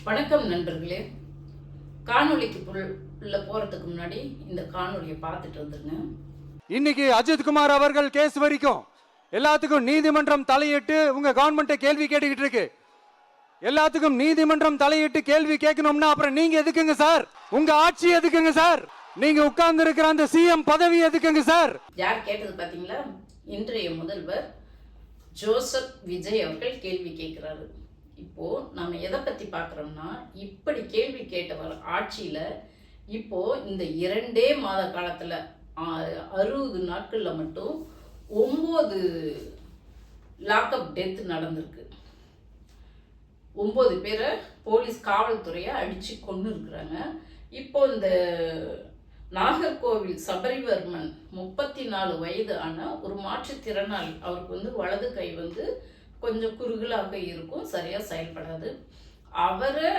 வணக்கம் நண்பர்களே. காணொளிக்கு உள்ள போறதுக்கு முன்னாடி இந்த காணொளியை பார்த்துட்டு வந்துருங்க. இன்னைக்கு அஜித்குமார் அவர்கள் கேஸ் வரைக்கும் எல்லாத்துக்கும் நீதிமன்றம் தலையிட்டு உங்க கவர்மெண்ட்டை கேள்வி கேட்டுக்கிட்டு இருக்கு. எல்லாத்துக்கும் நீதிமன்றம் தலையிட்டு கேள்வி கேட்கணும்னா அப்புறம் நீங்க எதுக்குங்க சார்? உங்க ஆட்சி எதுக்குங்க சார்? நீங்க உட்கார்ந்து இருக்கிற அந்த சிஎம் பதவி எதுக்குங்க சார்? யார் கேட்டது பாத்தீங்களா? இன்றைய முதல்வர் ஜோசப் விஜய் அவர்கள் கேள்வி கேட்கிறாரு. இப்போ நாம எதை பத்தி பார்க்குறோம்னா, இப்படி கேள்வி கேட்டவர் ஆட்சியில இப்போ இந்த 2 மாத காலத்துல 60 நாட்கள்ல மட்டும் 9 லாக்அப் டெத் நடந்திருக்கு. 9 பேரை போலீஸ் காவல்துறையை அடிச்சு கொண்டு இருக்கிறாங்க. இப்போ இந்த நாகர்கோவில் சபரிவர்மன் 34 வயது ஆன ஒரு மாற்றுத்திறனாளி, அவருக்கு வலது கை கொஞ்சம் குறுகலாக இருக்கும், சரியா செயல்படாது. அவரை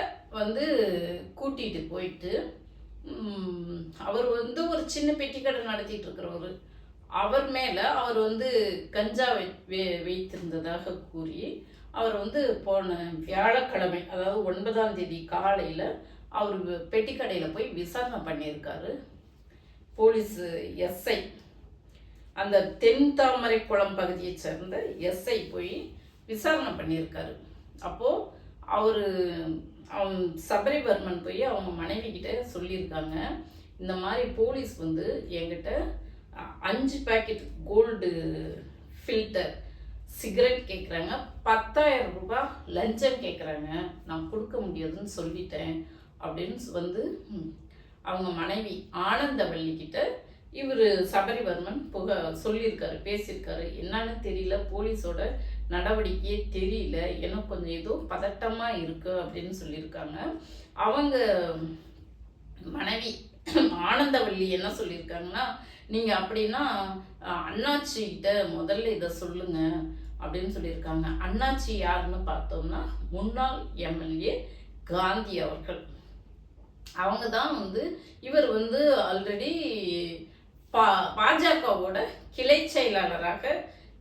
கூட்டிட்டு போயிட்டு அவர் ஒரு சின்ன பெட்டி கடை நடத்திட்டு இருக்கிறவர். அவர் மேல அவர் கஞ்சா வைத்திருந்ததாக கூறி அவர் போன வியாழக்கிழமை, அதாவது 9ஆம் தேதி காலையில அவர் பெட்டி கடையில போய் விசாரணை பண்ணியிருக்காரு. போலீஸ் எஸ்ஐ, அந்த தென் தாமரை குளம் பகுதியை சேர்ந்த எஸ்ஐ போய் விசாரணை பண்ணியிருக்காரு. அப்போ சபரிவர்மன் போய் அவங்க மனைவி கிட்ட சொல்லியிருக்காங்க, இந்த மாதிரி போலீஸ் என்கிட்ட 5 பேக்கெட் கோல்டு ஃபில்டர் சிகரெட் கேட்குறாங்க, 10,000 ரூபாய் லஞ்சம் கேட்குறாங்க, நான் கொடுக்க முடியாதுன்னு சொல்லிட்டேன் அப்படின்னு அவங்க மனைவி ஆனந்தவள்ளி கிட்ட இவர் சபரிவர்மன் சொல்லியிருக்காரு, பேசியிருக்காரு. என்னன்னு தெரியல, போலீஸோட நடவடிக்கையே தெரியல, எனக்கு கொஞ்சம் ஏதோ பதட்டமாக இருக்கு அப்படின்னு சொல்லியிருக்காங்க. அவங்க மனைவி ஆனந்தவள்ளி என்ன சொல்லியிருக்காங்கன்னா, நீங்கள் அப்படின்னா அண்ணாச்சிகிட்ட முதல்ல இதை சொல்லுங்க அப்படின்னு சொல்லியிருக்காங்க. அண்ணாச்சி யாருன்னு பார்த்தோம்னா முன்னாள் எம்எல்ஏ காந்தி அவர்கள். அவங்க தான் இவர் ஆல்ரெடி பாஜகவோட கிளை செயலாளராக,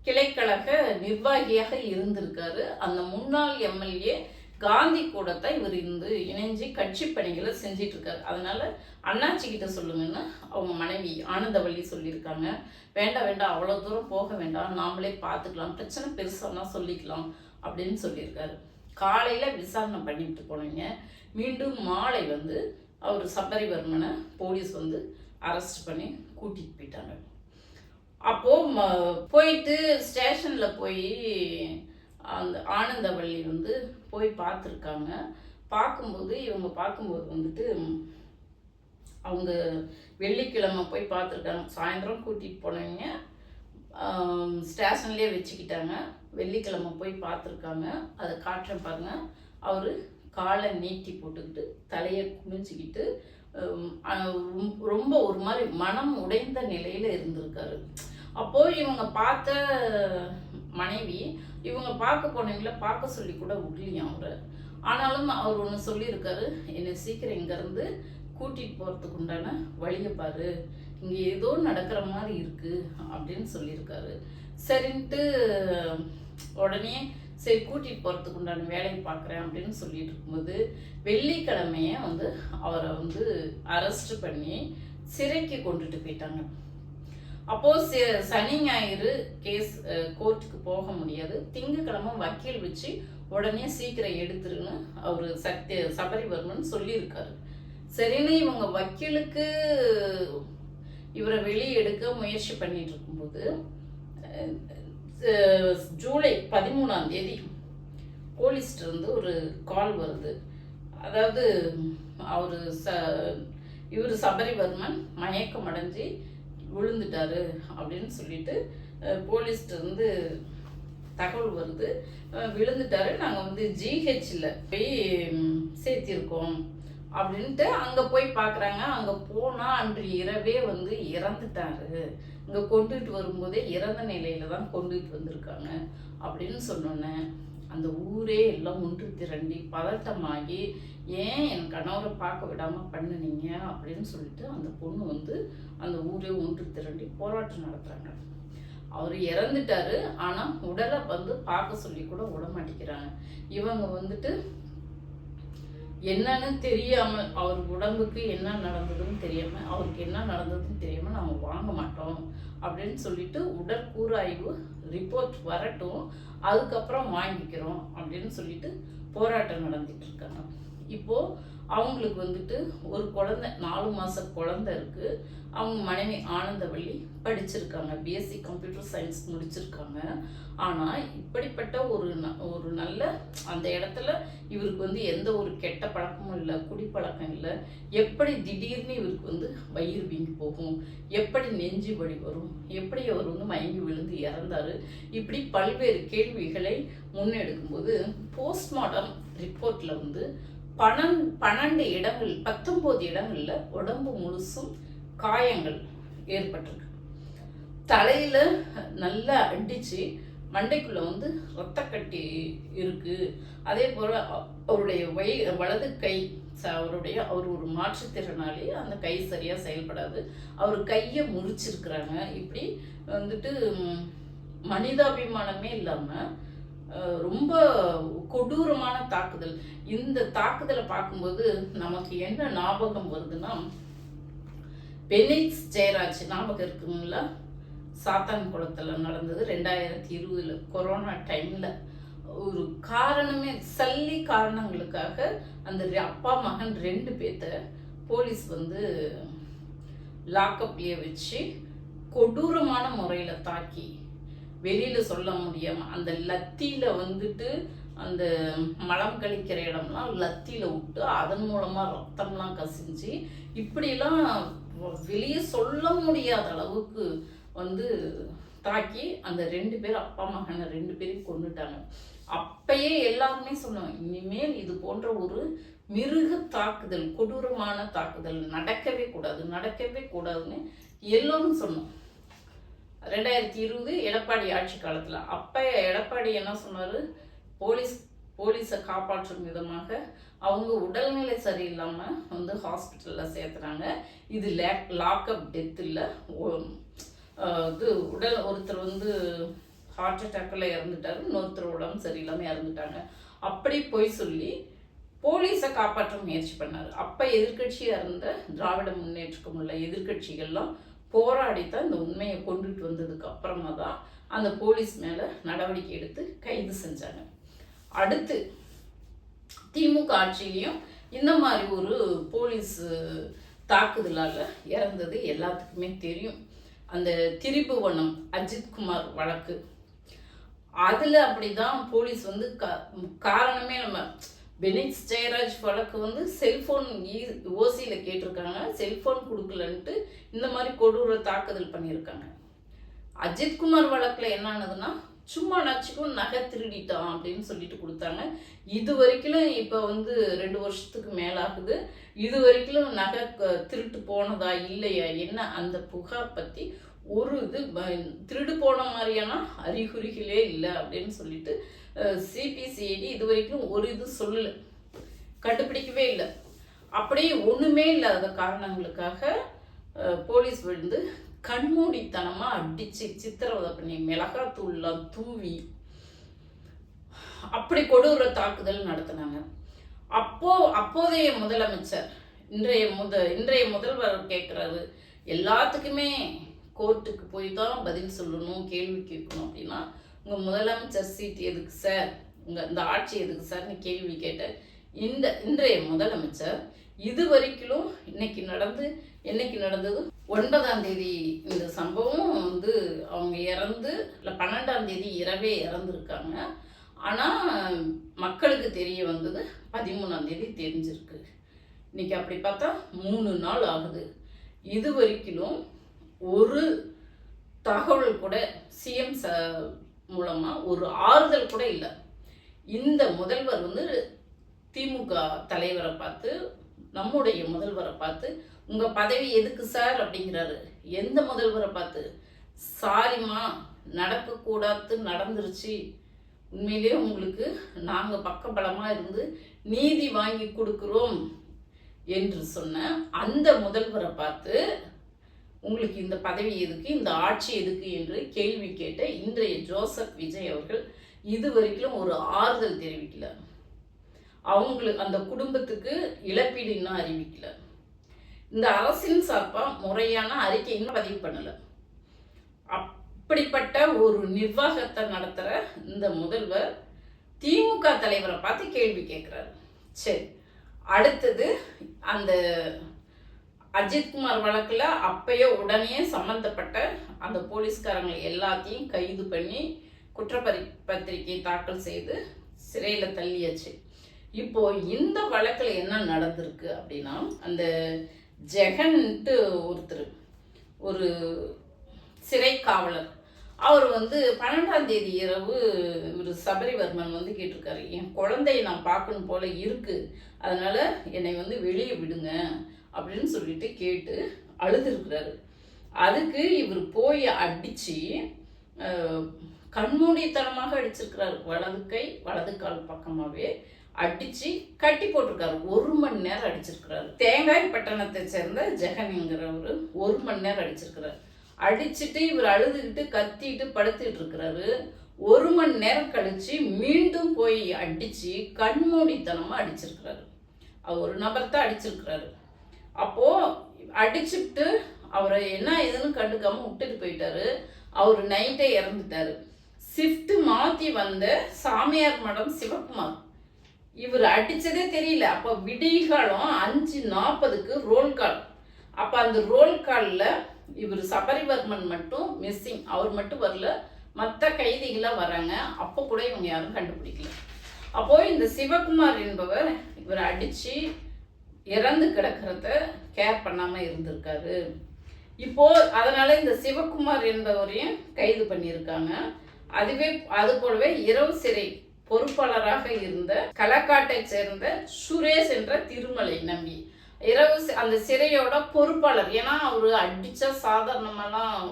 கிளைக்கழக நிர்வாகியாக இருந்திருக்காரு. அந்த முன்னாள் எம்எல்ஏ காந்தி கூட தான் இவர் இணைஞ்சு கட்சி பணிகளை செஞ்சிட்டு இருக்காரு. அதனால அண்ணாச்சி கிட்ட சொல்லுங்கன்னு அவங்க மனைவி ஆனந்தவள்ளி சொல்லியிருக்காங்க. வேண்டாம் வேண்டாம், அவ்வளோ தூரம் போக வேண்டாம், நாமளே பார்த்துக்கலாம், பிரச்சனை பெருசானா சொல்லிக்கலாம் அப்படின்னு சொல்லியிருக்காரு. காலையில விசாரணை பண்ணிட்டு போனீங்க. மீண்டும் மாலை அவர் சபரிவர்மனை போலீஸ் அரெஸ்ட் பண்ணி கூட்டிட்டு போயிட்டாங்க. அப்போ போயிட்டு ஸ்டேஷன்ல போய் அந்த ஆனந்தவள்ளி போய் பார்த்துருக்காங்க. இவங்க பார்க்கும்போது அவங்க வெள்ளிக்கிழமை போய் பார்த்துருக்காங்க. சாயந்தரம் கூட்டிகிட்டு போனவங்க ஸ்டேஷன்லேயே வச்சுக்கிட்டாங்க. வெள்ளிக்கிழமை போய் பார்த்துருக்காங்க. அதை காட்டுறேன் பாருங்க. அவர் காலை நீட்டி போட்டுக்கிட்டு தலையை குனிஞ்சிக்கிட்டு ரொம்ப ஒரு மாதிரி மனம் உடைந்த நிலையில இருந்திருக்காரு. அப்போ இவங்க பார்த்த மனைவி இவங்க பார்க்க போனவங்கள பார்க்க சொல்லி கூட விடலையாம் அவரை. ஆனாலும் அவர் ஒன்று சொல்லியிருக்காரு, என்னை சீக்கிரம் இங்கேருந்து கூட்டிகிட்டு போகிறதுக்கு உண்டான வழியை பாரு, இங்கே ஏதோ நடக்கிற மாதிரி இருக்கு அப்படின்னு சொல்லியிருக்காரு. சரின்ட்டு உடனே சரி கூட்டிகிட்டு போகிறதுக்கு உண்டான வேலையை பார்க்குறேன் அப்படின்னு சொல்லிட்டு இருக்கும்போது வெள்ளிக்கிழமையே அவரை அரெஸ்ட் பண்ணி சிறைக்கு கொண்டுட்டு போயிட்டாங்க. அப்போது சனி ஞாயிறு கேஸ் கோர்ட்டுக்கு போக முடியாது. திங்கக்கிழமை வக்கீல் வச்சு உடனே சீக்கிரம் எடுத்துருன்னு அவர் சபரிவர்மன் சொல்லியிருக்காரு. சரின்னு இவங்க வக்கீலுக்கு இவரை வெளியே எடுக்க முயற்சி பண்ணிட்டு இருக்கும்போது ஜூலை 13ஆம் தேதி போலீஸ்லேருந்து ஒரு கால் வருது. அதாவது இவர் சபரிவர்மன் மயக்கம் அடைஞ்சி விழுந்துட்டாரு அப்படின்னு சொல்லிட்டு போலீஸ்லேருந்து தகவல் வருது. விழுந்துட்டாரு, நாங்கள் ஜிஹெச்சில் போய் சேர்த்திருக்கோம் அப்படின்ட்டு அங்கே போய் பார்க்குறாங்க. அங்கே போனால் அன்று இரவே இறந்துட்டாரு, இங்கே கொண்டுட்டு வரும்போதே இறந்த நிலையில தான் கொண்டுட்டு வந்திருக்காங்க அப்படின்னு சொன்னோன்னே அந்த ஊரே எல்லாம் ஒன்று திரண்டி பதட்டமாகி, ஏன் என் கணவரை பார்க்க விடாமல் பண்ணுனீங்க அப்படின்னு சொல்லிட்டு அந்த பொண்ணு அந்த ஊரே ஒன்று திரண்டி போராட்டம் நடத்துகிறாங்க. அவர் இறந்துட்டாரு, ஆனால் உடலை பார்க்க சொல்லி கூட விட மாட்டேங்கிறாங்க. இவங்க என்னன்னு தெரியாமல், அவர் உடம்புக்கு என்ன நடந்ததுன்னு தெரியாம, அவருக்கு என்ன நடந்ததுன்னு தெரியாம நாங்க வாங்க மாட்டோம் அப்படின்னு சொல்லிட்டு உடற்கூறாய்வு ரிப்போர்ட் வரட்டும், அதுக்கப்புறம் வாங்கிக்கிறோம் அப்படின்னு சொல்லிட்டு போராட்டம் நடந்துட்டு இருக்காங்க. இப்போ அவங்களுக்கு வந்துட்டு ஒரு குழந்தை, 4 மாச குழந்தை இருக்கு. அவங்க மனைவி ஆனந்தவள்ளி படிச்சிருக்காங்க, பிஎஸ்சி கம்ப்யூட்டர் சயின்ஸ் முடிச்சிருக்காங்க. ஆனால் இப்படிப்பட்ட ஒரு நல்ல அந்த இடத்துல இவருக்கு வந்து எந்த ஒரு கெட்ட பழக்கமும் இல்லை, குடிப்பழக்கம் இல்லை. எப்படி திடீர்னு இவருக்கு வந்து வயிறு வீங்கி போகும், எப்படி நெஞ்சு வலி வரும், எப்படி அவர் வந்து மயங்கி விழுந்து இறந்தாரு, இப்படி பல்வேறு கேள்விகளை முன்னெடுக்கும்போது போஸ்ட்மார்ட்டம் ரிப்போர்ட்ல வந்து 12 இடங்கள் 19 இடங்கள்ல உடம்பு முழுசும் காயங்கள் ஏற்பட்டிருக்கு. தலையில நல்லா அடிச்சு மண்டைக்குள்ள வந்து ரத்த கட்டி இருக்கு. அதே போல அவருடைய வலது கை, அவர் ஒரு மாற்றுத்திறனாளி, அந்த கை சரியா செயல்படாது. அவர் கையை முறிச்சிருக்கிறாங்க. இப்படி வந்துட்டு மனிதாபிமானமே இல்லாம ரொம்ப கொடூரமான தாக்குதல். இந்த தாக்குதலை பார்க்கும்போது நமக்கு என்ன ஞாபகம் வருதுன்னா, பெனிக்ஸ் ஜெயராஜ் ஞாபகம் இருக்குங்களா? சாத்தான் குளத்துல நடந்தது 2020 கொரோனா டைம்ல. ஒரு காரணமே சல்லி காரணங்களுக்காக அந்த அப்பா மகன் 2 பேத்த போலீஸ் வந்து லாக்அப்லயே வச்சு கொடூரமான முறையில தாக்கி, வெளியில சொல்ல முடியாம அந்த லத்தியில வந்துட்டு அந்த மலம் கழிக்கிற இடம்லாம் லத்தியில விட்டு அதன் மூலமா ரத்தம்லாம் கசிஞ்சு இப்படிலாம் வெளியே சொல்ல முடியாத அளவுக்கு வந்து தாக்கி அந்த 2 பேர் அப்பா மகனை 2 பேரையும் கொண்டுட்டாங்க. அப்பயே எல்லாருமே சொன்னோம், இனிமேல் இது போன்ற ஒரு மிருக தாக்குதல், கொடூரமான தாக்குதல் நடக்கவே கூடாதுன்னு எல்லோரும் சொன்னோம். 2020 எடப்பாடி ஆட்சி காலத்துல அப்ப எடப்பாடி என்ன சொன்னாரு, போலீஸை காப்பாற்றும் விதமாக அவங்க உடல்நிலை சரியில்லாம வந்து ஹாஸ்பிட்டல்ல சேர்த்துறாங்க. இது லாக்அப் டெத் இல்லை, இது ஒருத்தர் வந்து ஹார்ட் அட்டாக்ல இறந்துட்டாரு, இன்னொருத்தர் உடம்பு சரியில்லாம இறந்துட்டாங்க. அப்படி போய் சொல்லி போலீஸை காப்பாற்ற முயற்சி பண்ணாரு. அப்ப எதிர்கட்சியா இருந்த திராவிட முன்னேற்றம் உள்ள எதிர்கட்சிகள்லாம் போராடித்தான் இந்த உண்மையை கொண்டுட்டு வந்ததுக்கு அப்புறமா தான் அந்த போலீஸ் மேல நடவடிக்கை எடுத்து கைது செஞ்சாங்க. அடுத்து திமுக ஆட்சியிலையும் இந்த மாதிரி ஒரு போலீஸ் தாக்குதலால இறந்தது எல்லாத்துக்குமே தெரியும். அந்த திரிபுவனம் அஜித்குமார் வழக்கு, அதுல அப்படிதான் போலீஸ் வந்து காரணமே நம்ம பெனிக்ஸ் ஜெயராஜ் வழக்கு வந்து செல்போன் ஓசியில கேட்டிருக்காங்க, செல்போன் கொடுக்கலன்ட்டு இந்த மாதிரி கொடூர தாக்குதல் பண்ணியிருக்காங்க. அஜித்குமார் வழக்குல என்ன ஆனதுன்னா, சும்மா நச்சுக்கும் நகை திருடிட்டான் அப்படின்னு சொல்லிட்டு கொடுத்தாங்க. இது வரைக்கும் இப்போ வந்து 2 வருஷத்துக்கு மேலாகுது. இது வரைக்கும் நகை திருட்டு போனதா இல்லையா என்ன அந்த புகார் பத்தி ஒரு இது திருடு போன மாதிரியான அறிகுறிகளே இல்லை அப்படின்னு சொல்லிட்டு சிபிசிஐடி இது வரைக்கும் ஒரு இது சொல்லலை, கண்டுபிடிக்கவே இல்லை. அப்படியே ஒண்ணுமே இல்லாத காரணங்களுக்காக போலீஸ் வந்து கண்மூடித்தனமா அடிச்சு சித்திரவதை பண்ணி மிளகாத்தூள்லாம் தூவி அப்படி கொடூர தாக்குதல் நடத்தினாங்க. அப்போதைய முதலமைச்சர், இன்றைய முதல்வர் கேட்கிறாரு, எல்லாத்துக்குமே கோர்ட்டுக்கு போய் தான் பதில் சொல்லணும், கேள்வி கேட்கணும் அப்படின்னா உங்க முதலமைச்சர் சீட் எதுக்கு சார், இந்த ஆட்சி எதுக்கு சார்னு கேள்வி கேட்ட இன்றைய முதலமைச்சர் இது வரைக்கும் என்னைக்கு நடந்தது 9ஆம் தேதி இந்த சம்பவம் வந்து அவங்க இறந்து இல்லை 12ஆம் தேதி இரவே இறந்துருக்காங்க. ஆனால் மக்களுக்கு தெரிய வந்தது 13ஆம் தேதி தெரிஞ்சிருக்கு. இன்னைக்கு அப்படி பார்த்தா 3 நாள் ஆகுது. இது வரைக்கும் ஒரு தகவல் கூட சிஎம் மூலமா ஒரு ஆறுதல் கூட இல்லை. இந்த முதல்வர் வந்து திமுக தலைவரை பார்த்து, நம்முடைய முதல்வரை பார்த்து உங்க பதவி எதுக்கு சார் அப்படிங்கிறாரு. எந்த முதல்வரை பார்த்து? சாரிம்மா, நடக்கக்கூடாது நடந்துருச்சு, உண்மையிலேயே உங்களுக்கு நாங்க பக்கபலமா இருந்து நீதி வாங்கி கொடுக்கிறோம் என்று சொன்ன அந்த முதல்வரை பார்த்து உங்களுக்கு இந்த பதவி எதுக்கு, இந்த ஆட்சி எதுக்கு என்று கேள்வி கேட்ட இன்றைய ஜோசப் விஜய் அவர்கள் இது வரைக்கும் ஒரு ஆறுதல் தெரிவிக்கல. அவங்களுக்கு அந்த குடும்பத்துக்கு இழப்பீடு இன்னும் அறிவிக்கல. இந்த அரசின் சார்பா முறையான அறிக்கை இன்னும் பதிவு பண்ணல. அப்படிப்பட்ட ஒரு நிர்வாகத்தை நடத்துற இந்த முதல்வர் திமுக தலைவரை பார்த்து கேள்வி கேட்கிறாரு. சரி, அடுத்தது அந்த அஜித்குமார் வழக்குல அப்பயே உடனே சம்பந்தப்பட்ட அந்த போலீஸ்காரங்களை எல்லாத்தையும் கைது பண்ணி குற்றப்பத்திரிகை தாக்கல் செய்து சிறையில் தள்ளியாச்சு. இப்போ இந்த வழக்குல என்ன நடந்திருக்கு அப்படின்னா, அந்த ஜெகன்ட்டு ஒருத்தர், ஒரு சிறை காவலர், அவர் 12ஆம் தேதி இரவு இவர் சபரிவர்மன் கேட்டிருக்காரு, என் குழந்தைய நான் பார்க்கணும் போல இருக்கு, அதனால என்னை வெளியே விடுங்க அப்படின்னு சொல்லிட்டு கேட்டு அழுதுருக்கிறாரு. அதுக்கு இவர் போய் அடிச்சு கண்மூடித்தனமாக அடிச்சிருக்கிறாரு. வலது கை வலது கால் பக்கமாவே அடிச்சு கட்டி போட்டிருக்காரு. 1 மணி நேரம் அடிச்சிருக்கிறாரு. தேங்காய் பட்டணத்தை சேர்ந்த ஜெகன்ங்கிறவரு 1 மணி நேரம் அடிச்சிருக்கிறாரு. அடிச்சுட்டு இவர் அழுதுகிட்டு கத்திட்டு படுத்துட்டு இருக்கிறாரு. 1 மணி நேரம் கழிச்சு மீண்டும் போய் அடிச்சு கண்மூடித்தனமா அடிச்சிருக்கிறாரு. அவர் ஒரு நபர் தான் அடிச்சிருக்கிறாரு. அப்போ அடிச்சுட்டு அவரை என்ன ஏதுன்னு கண்டுக்காம விட்டுட்டு போயிட்டாரு. அவர் நைட்டே இறந்துட்டாரு. ஷிஃப்ட் மாத்தி வந்த சாமியார் மடம் சிவகுமார், இவர் அடிச்சதே தெரியல. அப்போ விடிகாலம் 5:40க்கு ரோல் கால். அப்போ அந்த ரோல் காலில் இவர் சபரிவர்மன் மட்டும் மிஸ்ஸிங், அவர் மட்டும் வரல, மற்ற கைதிகளாக வராங்க. அப்போ கூட இவங்க யாரும் கண்டுபிடிக்கல. அப்போ இந்த சிவகுமார் என்பவர் இவர் அடிச்சு இறந்து கிடக்கிறத கேர் பண்ணாம இருந்திருக்காரு. இப்போ அதனால இந்த சிவகுமார் என்பவரையும் கைது பண்ணியிருக்காங்க. அது போலவே இரவு சிறை பொறுப்பாளராக இருந்த களக்காட்டை சேர்ந்த சுரேஷ் என்ற திருமலை நம்பி, அந்த சிறையோட பொறுப்பாளர். ஏன்னா அவரு அடிச்சா சாதாரணமெல்லாம்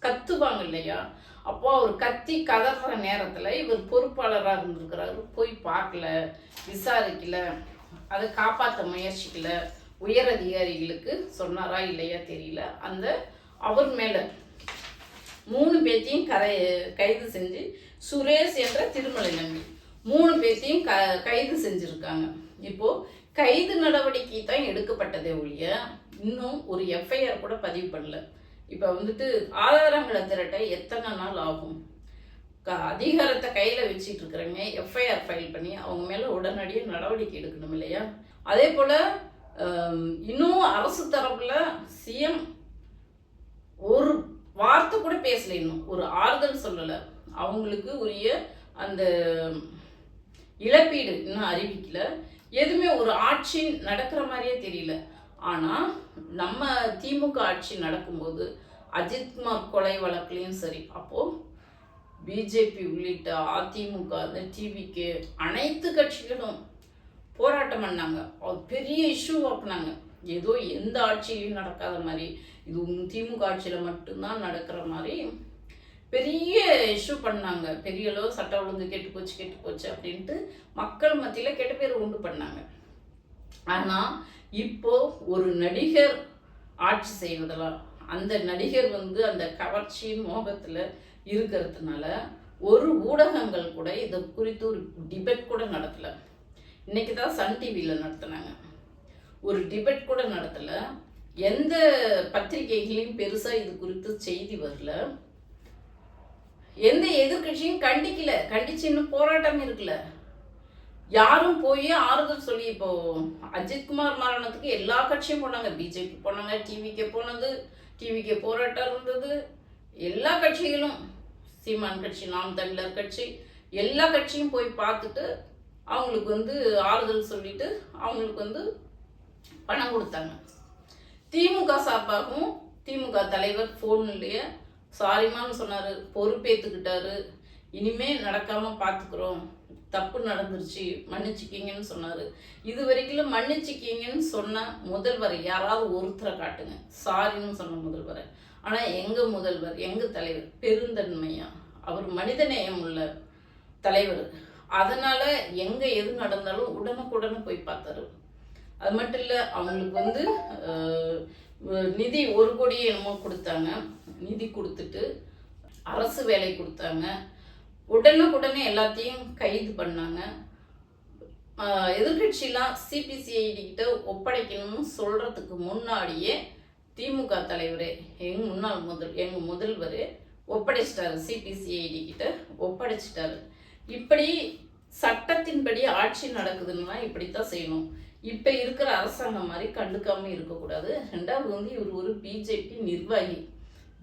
கத்துவாங்க இல்லையா, அப்போ அவர் கத்தி கதற நேரத்துல இவர் பொறுப்பாளராக இருந்திருக்கிறாரு. போய் பார்க்கல, விசாரிக்கல, அதை காப்பாற்ற முயற்சிக்கல. உயர் அதிகாரிகளுக்கு சொன்னாரா இல்லையா தெரியல. அவர் மேல 3 பேத்தையும் கைது செஞ்சு, சுரேஷ் என்ற திருமலை நம்பி 3 பேத்தையும் கைது செஞ்சிருக்காங்க. இப்போ கைது நடவடிக்கை தான் எடுக்கப்பட்டதே ஒழிய இன்னும் ஒரு எஃப்ஐஆர் கூட பதிவு பண்ணல. இப்போ ஆதாரங்களை திரட்ட எத்தனை நாள் ஆகும்? அதிகாரத்தை கையில் வச்சுட்டு இருக்கிறவங்க எஃப்ஐஆர் ஃபைல் பண்ணி அவங்க மேலே உடனடியாக நடவடிக்கை எடுக்கணும் இல்லையா? அதே போல் இன்னும் அரசு தரப்புல சிஎம் ஒரு வார்த்தை கூட பேசல, இன்னும் ஒரு ஆறுதல் சொல்லலை. அவங்களுக்கு உரிய அந்த இழப்பீடு இன்னும் அறிவிக்கல. எதுவுமே ஒரு ஆட்சி நடக்கிற மாதிரியே தெரியல. ஆனால் நம்ம திமுக ஆட்சி நடக்கும்போது அஜித்குமார் கொலை வழக்குலையும் சரி, அப்போது பிஜேபி உள்ளிட்ட அதிமுக, டிவிக்கு அனைத்து கட்சிகளும் போராட்டம் பண்ணாங்க. பெரிய இஷ்யூ ஆக்குனாங்க. ஏதோ எந்த ஆட்சியிலையும் நடக்காத மாதிரி, இது திமுக ஆட்சியில் மட்டும்தான் நடக்கிற மாதிரி பெரிய இஷ்யூ பண்ணாங்க. பெரிய அளவு சட்ட ஒழுங்கு கெட்டு போச்சு அப்படின்ட்டு மக்கள் மத்தியில் கெட்ட பேர் உண்டு பண்ணாங்க. ஆனால் இப்போ ஒரு நடிகர் ஆட்சி செய்வதெல்லாம் அந்த நடிகர் அந்த கவர்ச்சி மோகத்தில் இருக்கிறதுனால ஒரு ஊடகங்கள் கூட இதை குறித்து ஒரு டிபேட் கூட நடத்தலை. இன்னைக்கு தான் சன் டிவியில் நடத்தினாங்க. ஒரு டிபேட் கூட நடத்தலை. எந்த பத்திரிகைகளையும் பெருசாக இது குறித்து செய்தி வரல. எந்த எதிர்கட்சியும் கண்டிக்கல. கண்டிச்சு இன்னும் போராட்டம் இருக்குல்ல. யாரும் போய் ஆறுதல் சொல்லி, இப்போ அஜித்குமார் மரணத்துக்கு எல்லா கட்சியும் போனாங்க. பிஜேபி போனாங்க, டிவிக்கு போராட்டம் இருந்தது. எல்லா கட்சிகளும், சீமான் கட்சி, நாம் தமிழர் கட்சி, எல்லா கட்சியும் போய் பார்த்துட்டு அவங்களுக்கு ஆறுதல் சொல்லிட்டு அவங்களுக்கு பணம் கொடுத்தாங்க. திமுக சார்பாகவும் திமுக தலைவர் ஃபோன்லேயே சாரிமான்னு சொன்னார், பொறுப்பேற்றுக்கிட்டாரு, இனிமே நடக்காமல் பார்த்துக்குறோம், தப்பு நடந்துருச்சு, மன்னிச்சிக்கிங்கன்னு சொன்னார். இது வரைக்கும் மன்னிச்சிக்கிங்கன்னு சொன்ன முதல்வர் யாராவது ஒருத்தரை காட்டுங்க, சாரின்னு சொன்ன முதல்வரை. ஆனால் எங்கள் முதல்வர், எங்கள் தலைவர் பெருந்தன்மையா, அவர் மனிதநேயம் உள்ள தலைவர். அதனால் எங்கே எது நடந்தாலும் உடனுக்குடனே போய் பார்த்தாரு. அது மட்டும் இல்லை, அவங்களுக்கு நிதி 1 கோடி என்னமோ கொடுத்தாங்க. நிதி கொடுத்துட்டு அரசு வேலை கொடுத்தாங்க. உடனுக்குடனே எல்லாத்தையும் கைது பண்ணாங்க. எதிர்கட்சியெலாம் சிபிசிஐடி கிட்ட ஒப்படைக்கணும்னு சொல்கிறதுக்கு முன்னாடியே திமுக தலைவர் எங்கள் முதல்வர் ஒப்படைச்சிட்டாரு, சிபிசிஐடி கிட்ட ஒப்படைச்சிட்டாரு. இப்படி சட்டத்தின்படி ஆட்சி நடக்குதுன்னா இப்படித்தான் செய்யணும். இப்போ இருக்கிற அரசாங்கம் மாதிரி கண்டுக்காமல் இருக்கக்கூடாது. ரெண்டாவது இவர் ஒரு பிஜேபி நிர்வாகி.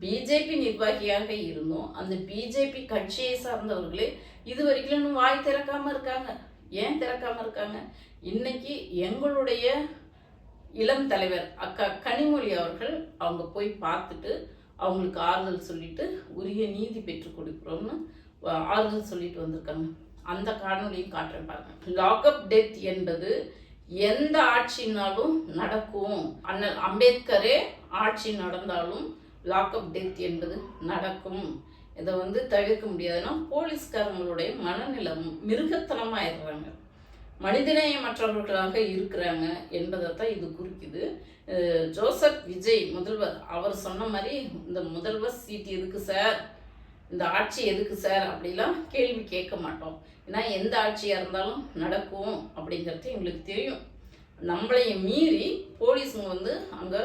பிஜேபி நிர்வாகியாக இருந்தும் அந்த பிஜேபி கட்சியை சார்ந்தவர்களே இது வரைக்கும் இன்னும் வாய் திறக்காமல் இருக்காங்க. ஏன் திறக்காமல் இருக்காங்க? இன்னைக்கு எங்களுடைய இளம் தலைவர் அக்கா கனிமொழி அவர்கள் அவங்க போய் பார்த்துட்டு அவங்களுக்கு ஆறுதல் சொல்லிட்டு உரிய நீதி பெற்றுக் கொடுக்குறோம்னு ஆறுதல் சொல்லிட்டு வந்திருக்காங்க. அந்த காணொலியும் காட்டுறேன் பாருங்க. லாக்அப் டெத் என்பது எந்த ஆட்சினாலும் நடக்கும். அண்ணல் அம்பேத்கரே ஆட்சி நடந்தாலும் லாக்அப் டெத் என்பது நடக்கும். இதை தவிர்க்க முடியாதுன்னா போலீஸ்காரங்களுடைய மனநிலம் மிருகத்தனமாயிடுறாங்க, மனிதநேயமற்றவர்களாக இருக்கிறாங்க என்பதை தான் இது குறிக்குது. ஜோசப் விஜய் முதல்வர் அவர் சொன்ன மாதிரி இந்த முதல்வர் சீட் எதுக்கு சார், இந்த ஆட்சி எதுக்கு சார் அப்படிலாம் கேள்வி கேட்க மாட்டோம். ஏன்னா எந்த ஆட்சியாக இருந்தாலும் நடக்கும் அப்படிங்கிறது எங்களுக்கு தெரியும். நம்மளையும் மீறி போலீஸுங்க அங்கே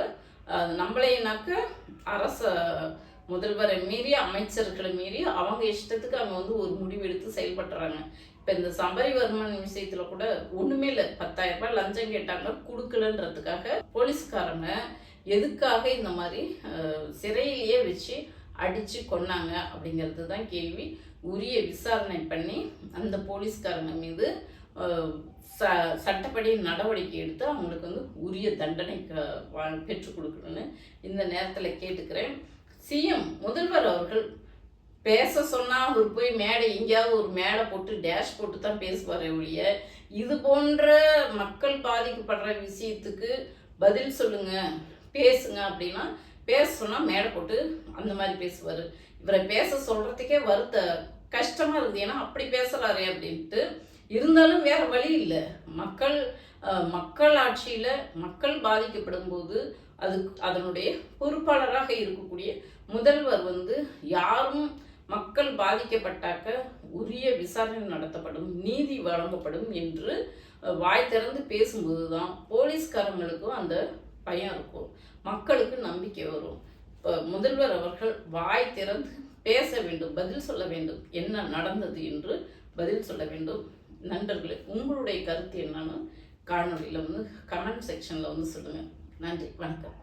நம்மளைனாக்க அரச முதல்வரை மீறி அமைச்சர்களை மீறி அவங்க இஷ்டத்துக்கு அவங்க ஒரு முடிவெடுத்து செயல்பட்டுறாங்க. இப்போ இந்த சபரிவர்மன் விஷயத்தில் கூட ஒன்றுமே இல்லை, 10,000 ரூபாய் லஞ்சம் கேட்டாங்க கொடுக்கலன்றதுக்காக போலீஸ்காரங்க எதுக்காக இந்த மாதிரி சிறையிலேயே வச்சு அடித்து கொன்னாங்க அப்படிங்கிறது தான் கேள்வி. உரிய விசாரணை பண்ணி அந்த போலீஸ்காரங்க மீது சட்டப்படி நடவடிக்கை எடுத்து அவங்களுக்கு உரிய தண்டனை பெற்றுக் கொடுக்கணும்னு இந்த நேரத்தில் கேட்டுக்கிறேன். சிஎம் முதல்வர் அவர்கள் பேச சொன்னால் அவர் போய் மேடை எங்கேயாவது ஒரு மேடை போட்டு டேஷ் போட்டு தான் பேசுவார் ஒழிய இது போன்ற மக்கள் பாதிக்கப்படுற விஷயத்துக்கு பதில் சொல்லுங்க பேசுங்க அப்படின்னா பேச சொன்னால் மேடை போட்டு அந்த மாதிரி பேசுவார். இவரை பேச சொல்கிறதுக்கே கஷ்டமாக இருக்குது. ஏன்னா அப்படி பேசுகிறாரே அப்படின்ட்டு. இருந்தாலும் வேற வழி இல்லை. மக்கள் ஆட்சியில் மக்கள் பாதிக்கப்படும் போது அதனுடைய பொறுப்பாளராக இருக்கக்கூடிய முதல்வர் யாரும் மக்கள் பாதிக்கப்பட்டாக்க உரிய விசாரணை நடத்தப்படும், நீதி வழங்கப்படும் என்று வாய் திறந்து பேசும்போது தான் போலீஸ்காரங்களுக்கும் அந்த பயம் இருக்கும், மக்களுக்கு நம்பிக்கை வரும். இப்போ முதல்வர் அவர்கள் வாய் திறந்து பேச வேண்டும், பதில் சொல்ல வேண்டும், என்ன நடந்தது என்று பதில் சொல்ல வேண்டும். நண்பர்களே, உங்களுடைய கருத்து என்னன்னு காணொலியில் கமெண்ட் செக்ஷனில் சொல்லுங்கள். நன்றி, வணக்கம்.